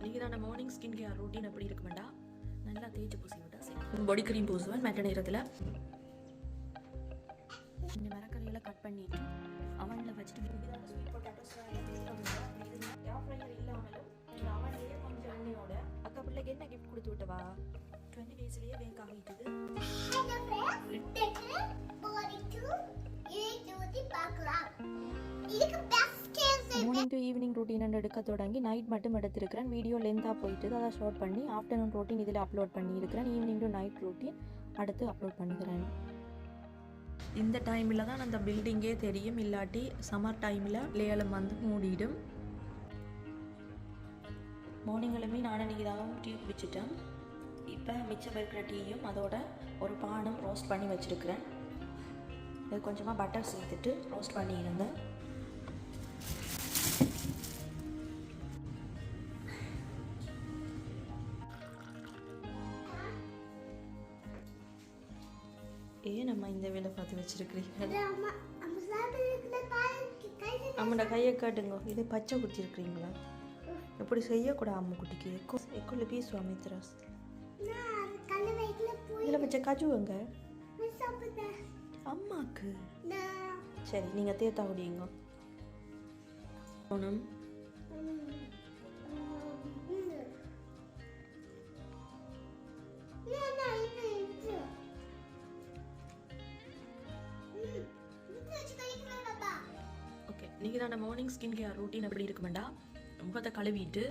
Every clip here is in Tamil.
இன்றைக்கி தான் மார்னிங் ஸ்கின் கேர் ரொட்டீன் எப்படி இருக்குமெண்டா நல்லா தேய்ச்சி பூசி விட்டா சரி. பாடி க்ரீம் பூசுவேன் மெட்ட நேரத்தில். இந்த மரக்கறிகளை கட் பண்ணிட்டு அவனில் வச்சுட்டு ஸ்வீட் பொட்டாட்டோஸ் இல்லாமலும் இந்த அவன்லேயே கொஞ்சம் எண்ணெயோட அக்கா பிள்ளைக்கு என்ன கிஃப்ட் கொடுத்து விட்டவா 20 டேஸ்லேயே பேக் ஆகிட்டுது. மார்னிங் டு ஈவினிங் ரொட்டீன் எடுக்க தொடங்கி நைட் மட்டும் எடுத்திருக்கிறேன். வீடியோ லென்த்தாக போயிட்டு அதை ஷார்ட் பண்ணி ஆஃப்டர்நூன் ரொட்டீன் இதில் அப்லோட் பண்ணியிருக்கிறேன். ஈவினிங் டு நைட் ரொட்டீன் அடுத்து அப்லோட் பண்ணுகிறேன். இந்த டைமில் தான் அந்த பில்டிங்கே தெரியும், இல்லாட்டி சம்மர் டைமில் லேலம் வந்து மூடிடும். மார்னிங்கிலுமே நானும் இதாகவும் டீ குடிச்சிட்டேன். இப்போ மிச்சம் இருக்கிற டீயும் அதோட ஒரு பானும் ரோஸ்ட் பண்ணி வச்சுருக்கிறேன். இது கொஞ்சமாக பட்டர் சேர்த்துட்டு ரோஸ்ட் பண்ணியிருந்தேன். ஏன் நம்ம இந்த வேலை பார்த்து வச்சிருக்கிறீங்க? அம்மோட கையை காட்டுங்க. இது பச்சை குத்தி இருக்கிறீங்களா? எப்படி செய்யக்கூடாது அம்மு குட்டிக்கு. எக்குள்ள பீசுவா மித்ராஸ் இதில் வச்ச கஜுவங்க அம்மாக்கு. சரி நீங்கள் தேத்தா குடிங்க. போனோம் ஓகே. இன்றைக்கி தான் மார்னிங் ஸ்கின் கேர் ரொட்டீன் எப்படி இருக்குமெண்டா முகத்தை கழுவிட்டு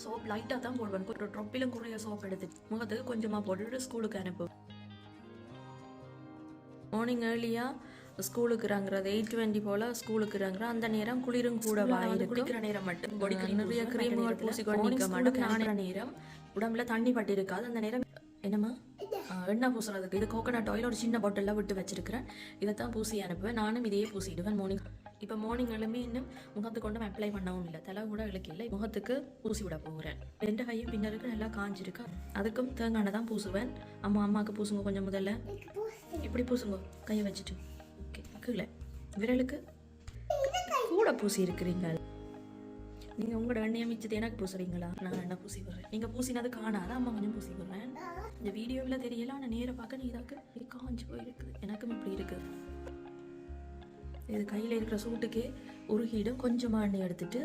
சோப் லைட்டாக தான் போடுவேன். ஒரு ட்ரொப்பிலும் குறைய சோப் எடுத்து முகத்துக்கு கொஞ்சமாக போட்டுட்டு ஸ்கூலுக்கு அனுப்புவேன். மார்னிங் ஏர்லியாக ஸ்கூலுக்கு இறங்குறது 8:20 போல் ஸ்கூலுக்கு இறங்குற அந்த நேரம் குளிரும் கூட குளிக்கிற நேரம் மட்டும் நிறைய கிரீம்கள் பூசிக்கொண்டு நிற்க மாட்டோம். நானே நேரம் உடம்புல தண்ணி பட்டு இருக்காது. அந்த நேரம் என்னம்மா எண்ணெய் பூசுறதுக்கு இது கோகோனட் ஆயில் ஒரு சின்ன பாட்டிலில் விட்டு வச்சிருக்கிறேன். இதை தான் பூசி அனுப்புவேன். நானும் இதையே பூசிடுவேன் மார்னிங். இப்போ மார்னிங் எழுமே இன்னும் முகத்துக்கு கொண்டு அப்ளை பண்ணவும் இல்லை, தலை கூட இழுக்கல. முகத்துக்கு பூசி விட போகிறேன். 2 கையும் பின்னருக்கு நல்லா காஞ்சிருக்கு. அதுக்கும் தேங்காய் தான் பூசுவேன். அம்மாவுக்கு பூசுங்க கொஞ்சம் முதல்ல. இப்படி பூசுங்க கையை வச்சுட்டு. ஓகே. கீழே விரலுக்கு கூட பூசி இருக்கிறீங்க. நீங்கள் உங்களோட எண்ணெயை மிச்சத்தை எனக்கு பூசுறீங்களா? நான் என்ன பூசி விடுறேன். நீங்கள் பூசினது காணாத அம்மா கொஞ்சம் பூசி விடுறேன். இந்த வீடியோவில் தெரியல, ஆனால் நேராக பார்க்க நீ இதாக்கு காஞ்சி போயிருக்குது. எனக்கும் இப்படி இருக்குது. இது கையில் இருக்கிற சூட்டுக்கே உருகிடும். கொஞ்சமாக எண்ணெய் எடுத்துட்டு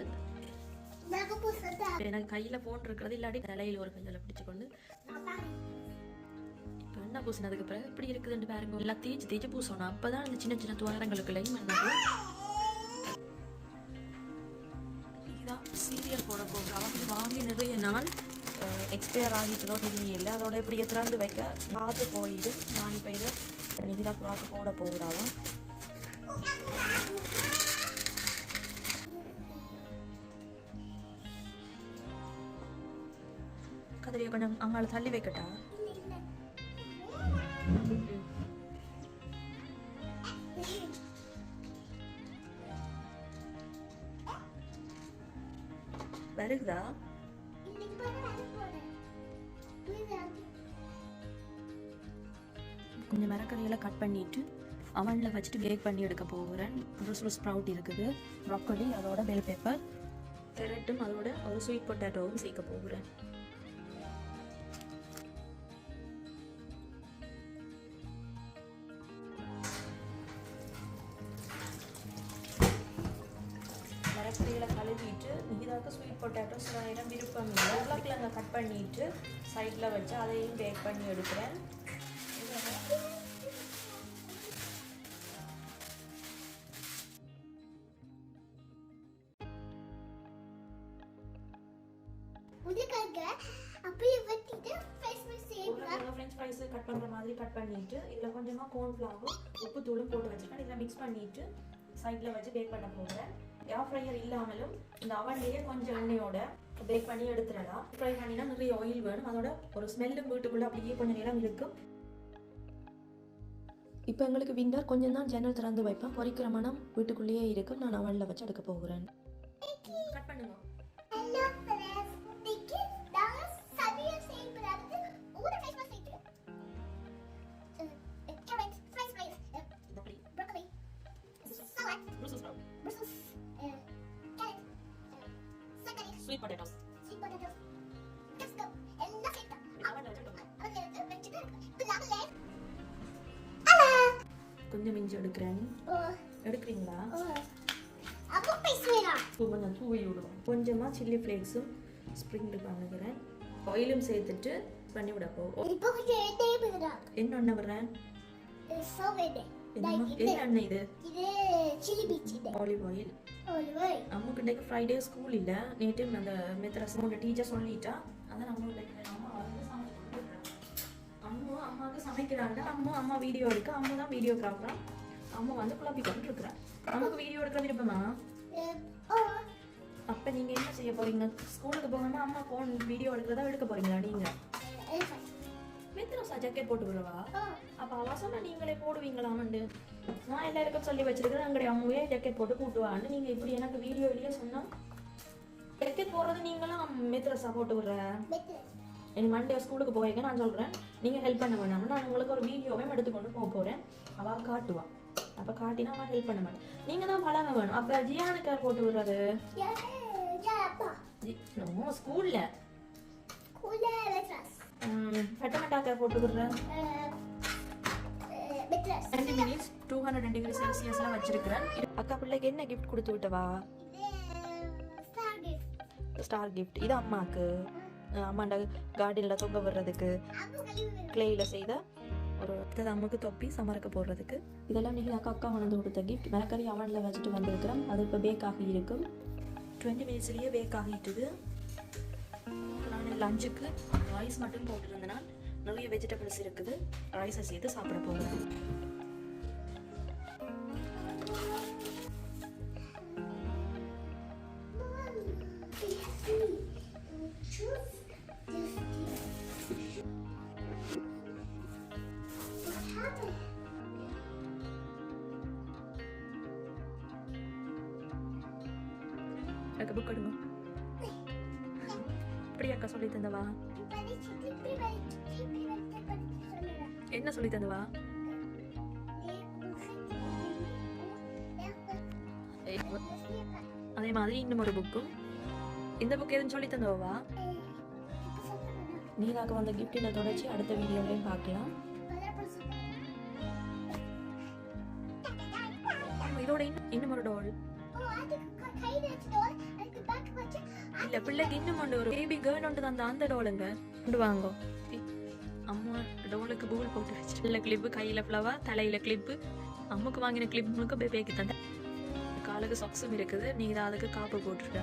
எனக்கு கையில் ஃபோன் இருக்கிறது இல்லாட்டி தலையில் ஒரு கையில் பிடிச்சிக்கொண்டு இப்போ எண்ணெய் பூசினதுக்கு பிறகு இப்படி இருக்குதுன்னு பாருங்க. எல்லாம் தேய்ச்சி பூசணும். அப்போ தான் அந்த சின்ன சின்ன துவாரங்களுக்குள்ளையும் சீரியல் போட போகுது. அவங்க வாங்கி நிறைய நாள் எக்ஸ்பயர் ஆகிட்டதோ தெரியல. அதோட இப்படி திறந்து வைக்க பார்த்து போயிடு. நான் இப்போ இதை நிதிலா பார்த்து போட போகிறாவும். கதிரியை கொஞ்சம் அவங்கள தள்ளி வைக்கட்டா? வருகுதா? கொஞ்சம் மரக்கறிகளை கட் பண்ணிட்டு அவனில் வச்சுட்டு பேக் பண்ணி எடுக்க போகிறேன். ப்ரூஸ் ஸ்ப்ரவுட் இருக்குது, ப்ராக்கோலி, அதோட பெல் பெப்பர், கேரட்டும் அதோட ஒரு ஸ்வீட் பொட்டாட்டோவும் சேர்க்க போகிறேன். மரக்கறிகளை கழுவிட்டு இதாக்கு ஸ்வீட் பொட்டாட்டோ சில நேரம் விருப்பம் இல்லை. உருளைக்கிழங்க கட் பண்ணிட்டு சைடில் வச்சு அதையும் பேக் பண்ணி எடுக்கிறேன். ஃப்ரெஞ்ச் ஃப்ரைஸ் கட் பண்ணுற மாதிரி கட் பண்ணிட்டு இதில் கொஞ்சமாக கார்ன்ஃப்ளவரும் உப்பு தூளும் போட்டு வச்சுருக்கேன். இதில் மிக்ஸ் பண்ணிட்டு சைடில் வச்சு பேக் பண்ண போகிறேன். ஏர் ஃப்ரையர் இல்லாமலும் இந்த அவன்லேயே கொஞ்சம் எண்ணெயோட பேக் பண்ணி எடுத்துடலாம். ஃப்ரை பண்ணினா நிறைய ஆயில் வேணும். அதோட ஒரு ஸ்மெல்லும் வீட்டுக்குள்ளே அப்படியே கொஞ்சம் நேரம் இருக்கும். இப்போ எங்களுக்கு விண்டர் கொஞ்சம் தான் ஜன்னல் திறந்து வைப்பேன். பொரிக்கிற மனம் வீட்டுக்குள்ளேயே இருக்கும். நான் அவனில் வச்சு எடுக்க போகிறேன். கட் பண்ணுங்க. Sweet potatoes. கொஞ்சம் மிஞ்சி எடுக்கிறேன். எடுக்கிறீங்களா? கொஞ்சம் தூவி விடுவோம். கொஞ்சமாக சில்லி ஃப்ளேக்ஸும் ஸ்ப்ரிங் பண்ணுகிறேன். ஆயிலும் சேர்த்துட்டு பண்ணி விட போவோம். என்ன எண்ணெய் விடுறேன்? என்ன எண்ணெய் இது? Olive oil. அம்முக்கு இன்றைக்கு ஃப்ரைடே ஸ்கூல் இல்லை. நேற்று அந்த மெத்ராஸோட டீச்சர் சொல்லிட்டா. அதான் அம்மாவுக்கு சமைக்கிறாங்க. அம்மா வீடியோ எடுக்க. அம்மா தான் வீடியோகிராஃபர். அம்மா வந்து குழப்பி கொண்டு இருக்கிறேன். அம்மாவுக்கு வீடியோ எடுக்கிற விருப்பமா? அப்ப நீங்க என்ன செய்ய போறீங்க? ஸ்கூலுக்கு போகாம அம்மா போன் வீடியோ எடுக்கிறதா எடுக்க போறீங்களா நீங்க? மெத்ராஸா ஜாக்கெட் போட்டு விடுவா? அப்ப அவசரம் நீங்களே போடுவீங்களாமண்டு நான் எல்லாருக்கும் சொல்லி வச்சிருக்கிறேன். அங்கடைய அம்மாவே ஜாக்கெட் போட்டு கூட்டுவான்னு. நீங்க இப்படி எனக்கு வீடியோ வெளியே சொன்னா ஜாக்கெட் போடுறது நீங்களாம் மெத்ராஸா போட்டு விடுற. எனக்கு மண்டே ஸ்கூலுக்கு போவீங்க நான் சொல்கிறேன். நீங்கள் ஹெல்ப் பண்ண வேணாம். நான் உங்களுக்கு ஒரு வீடியோவே எடுத்துக்கொண்டு போக போகிறேன். அவள் காட்டுவான். அப்போ காட்டினா அவள் ஹெல்ப் பண்ண மாட்டேன். நீங்கள் தான் பழக வேணும். அப்போ ஜியானுக்கு யார் போட்டு விடுறது? ஸ்கூலில் ஃபட்டமெண்டாக்கார் போட்டு விடுறேன். 20 மினிட்ஸ் 200 டிகிரி செல்சியஸில் வச்சிருக்கிறேன். அக்கா பிள்ளைக்கு என்ன கிஃப்ட் கொடுத்து விட்டவா? Star gift. இது அம்மாவுக்கு. அம்மாண்ட கார்டனில் தொங்க விடுறதுக்கு கிளேயில் செய்த ஒரு அம்மாவுக்கு தொப்பி சமரக்க போடுறதுக்கு. இதெல்லாம் நீங்கள் அக்கா கொண்டு கொடுத்த கிஃப்ட். மரக்கறி அவனில் வச்சுட்டு வந்திருக்கிறேன். அது இப்போ பேக் ஆகி இருக்கும். 20 மினிட்ஸ்லேயே பேக் ஆகிட்டுது. நான் லஞ்சுக்கு ரைஸ் மட்டும் போட்டுருந்தேன்னா நிறைய வெஜிடபிள்ஸ் இருக்குது. ரைஸை சேர்த்து சாப்பிட போகிறேன். புக் எடுங்க. இப்படி அக்கா சொல்லி தந்தவா? என்ன சொல்லி தந்தவா? அதே மாதிரி இன்னும் ஒரு புக்கும். இந்த புக் எதுன்னு சொல்லி தந்தவா? நீலாக்க வந்த கிஃப்டின தொடர்ச்சி அடுத்த வீடியோலையும் பார்க்கலாம். இதோட இன்னும் ஒரு டோல் இல்ல பிள்ளைக்கு இன்னும் ஒரு பேபி கேர்ள் ஒன்று தந்த அந்த டோலுங்க கொண்டு வாங்க. அம்மா டோலுக்கு பூல் போட்டு வச்சு கிளிப்பு, கையில ஃப்ளவர், தலையில கிளிப்பு. அம்முக்கு வாங்கின கிளிப் முழுக்க பேபிக்கு தந்த. காலுக்கு சாக்ஸும் இருக்குது. நீ தான் அதுக்கு காப்பு போட்டுருக்க.